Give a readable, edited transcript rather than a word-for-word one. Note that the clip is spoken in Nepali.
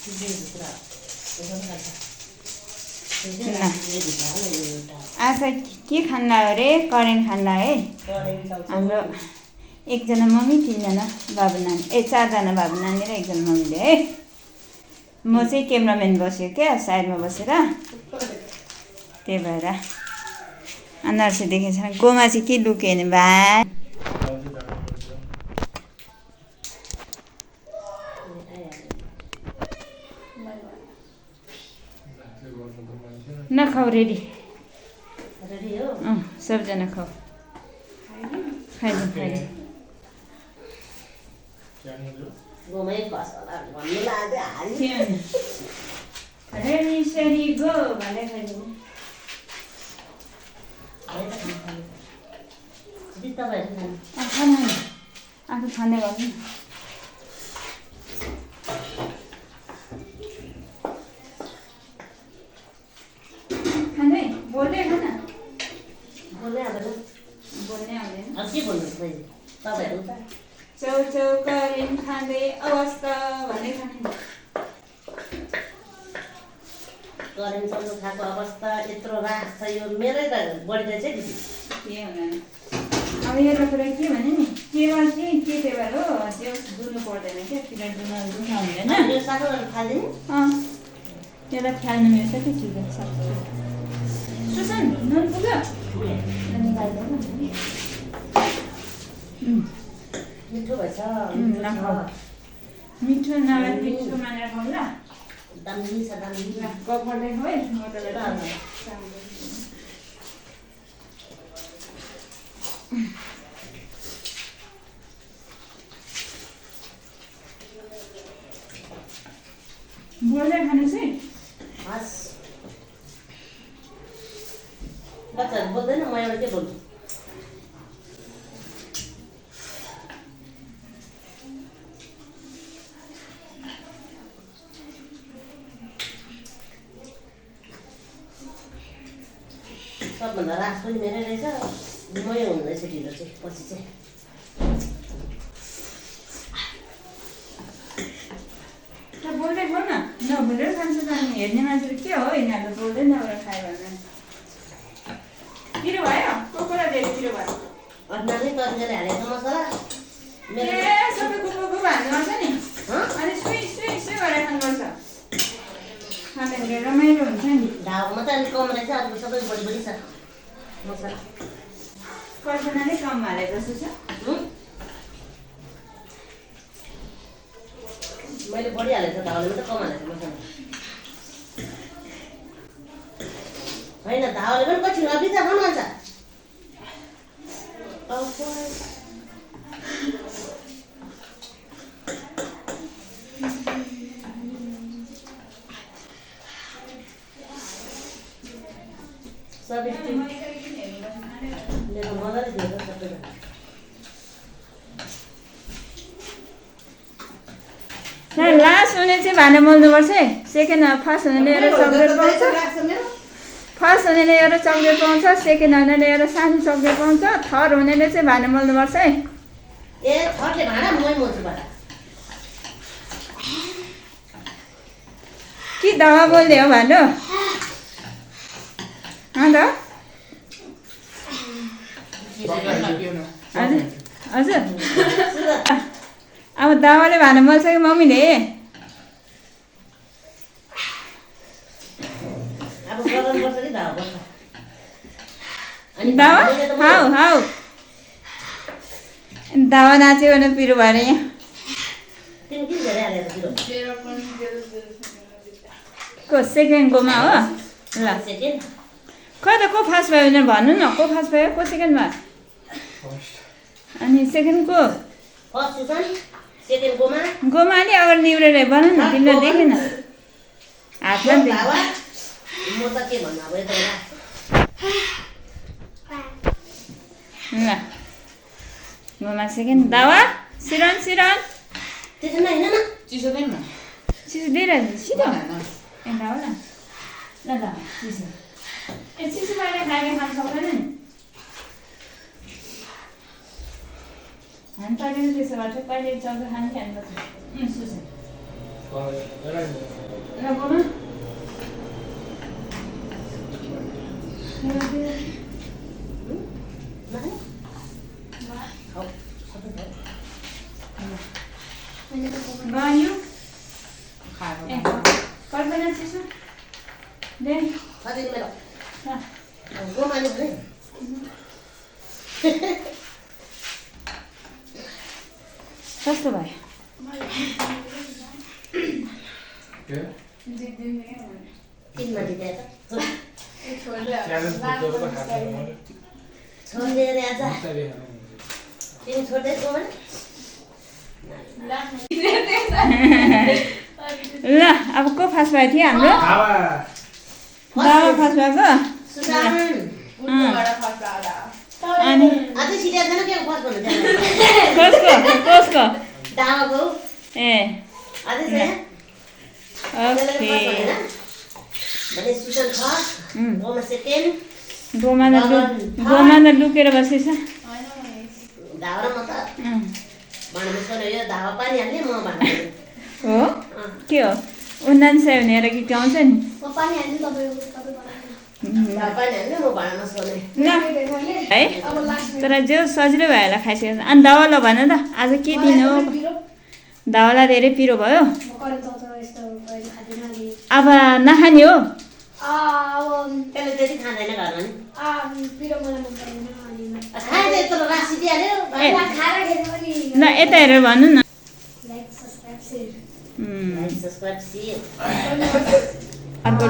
आज के खान्ला अरे करेन्ट खान्ला है हाम्रो एकजना मम्मी 3 जना बाबु नानी 4 जना बाबु नानी र एकजना मम्मीले है म चाहिँ क्यामेराम्यान बस्यो क्या साइडमा बसेर त्यही भएर अनारसे देखेछ गोमा चाहिँ के लुक्यो भने भाइ नखाऊ रेडी हो सबजना खाऊ खाइदिउँ गोमै कसला भन्नु लाग्यो हाली रेडी सेडी गो भन्दै खाइदिउँ आफू खाने गर्नु खाने बोल्दै खान बोल्नै आउँदैन बोल्नै आउँदैन अब के भन्नु तपाईँहरू चौचौ करेन्ट खाँदै अवस्था भन्दै खाने करेन्ट चल्नु खाएको अवस्था यत्रो राख छ यो मेरै त बढिरहेछ है दिदी के हुँदैन अब एउटा कुरा के भने नि केवल चाहिँ के टेबल हो त्यो दुनु पर्दैन क्या पिरियड दुनु हुँदैन यो सानो खालिदिनु त्यसलाई फ्याल्नु मिल्छ कि ठिकै छ सुसन नुन पुग्यो मिठो भएछ मिठो नभए मिठो मानेर खाउँ ल दामी छ दामी गफ गर्दै खाऊ है म तँलाई बोल्दै खानुहोस् है हस् बच्चाहरू बोल्दैन म एउटा के बोल्छु सबभन्दा रास पनि मेरै रहेछ मै हुँदैछ ढिलो चाहिँ पछि चाहिँ बोल्दै खाऊ न नबोलेर खान्छ त अनि हेर्ने मान्छेले के हो यिनीहरूले बोल्दै नभएर खायो भने पिरो भयो कोकोला धेरै पिरो भयो अन्नाले तरिकाले हालेको मसला ए सबै कुकुरको हाल्नुपर्छ नि अनि सुई सुई सुई गरेर खानुपर्छ खाँदाखेरि रमाइलो हुन्छ नि ढाउमा त अलिक कम रहेछ अरू सबै बढी बढी छ मसला कर्सनाले कम हालेको जस्तो छ मैले बढी हालेको छ धाउले मात्रै कम हालेको मसला होइन धाउले पनि पछि नबिजा खानु भन्छ मजाले दिएको सबैजना लास्ट हुने चाहिँ भाँडा मोल्नुपर्छ है सेकेन्ड फर्स्ट हुनेले एउटा चक्लेट पाउँछ फर्स्ट हुनेले एउटा चक्लेट पाउँछ सेकेन्ड हुनेले एउटा सानो चक्लेट पाउँछ थर्ड हुनेले चाहिँ भाँडा मोल्नुपर्छ है ए थर्डले भाँडा मै मोल्छु भाँडा कि दवा बोल्दै हो भान्डो हजुर हजुर अब दावाले भाँडा मोल्छ कि मम्मीले अब गरम गर्छ कि धावा गर्छ दावा हाउ हाउ दावा नाच्यो भने पिरो भएर यहाँ तिमी किन धेरै हालेको पिरो को सेकेन्डकोमा हो ल सेकेन्ड खै त को फर्स्ट भयो भने भन्नु न को फर्स्ट भयो को सेकेन्ड भयो अनि सेकेन्डको फर्स्ट सुसन सेकेन्ड गोमा गोमाले अगाडि निहुरेर भन न तिमीलाई देखेन हातमा धावा म त के भन्नु अब यता ल गोमा सेकेन्ड दावा सिरन सिरन त्यसमा हैन न चिसोदैन न चिसो दिइरहेको सिधो ए दावा ल ल ल चिसो ए चिसो पारेर खाएर खानु सक्दैन नि हामी पहिले त्यसो गर्छ कहिले चक्लेट खानु खानुपर्छ shoes Banho. Karbana chisu. Den. Fazem melhor. Vou mais no bem. कस्तो भयो तिनमा दिँदै छोडेर आज तिमी छोड्दै गयो ल अब को फास्ट भएको थियो हाम्रो दावा फास्ट भएको अनि अझै सिरिया छैन के फर्क हुनु जान्छ कसको दावाको ए अझै छैन ओके भने सुसन फर्स्ट गोमा सेकेन्ड गोमा त लुकेर बसेछ दावा र म त भाँडामा सोने यो दावा पानी हाल्ने म भाँडा हो के हो 99 भनेर गीत गाउँछ नि म पानी हाल्ने दावा पानी हाल्ने म भाँडामा सोने ल है तर जो सजिलो भयो होला खाइसकेको अनि दावालाई भन त आज के दिनु हो दावालाई धेरै पिरो भयो अब नखाने हो त्यसले त्यति खाँदैन घरमा नि खाए यत्रो रासी दिइहाल्यो ल यता हेरेर भन्नु न सब्सक्राइब अर्को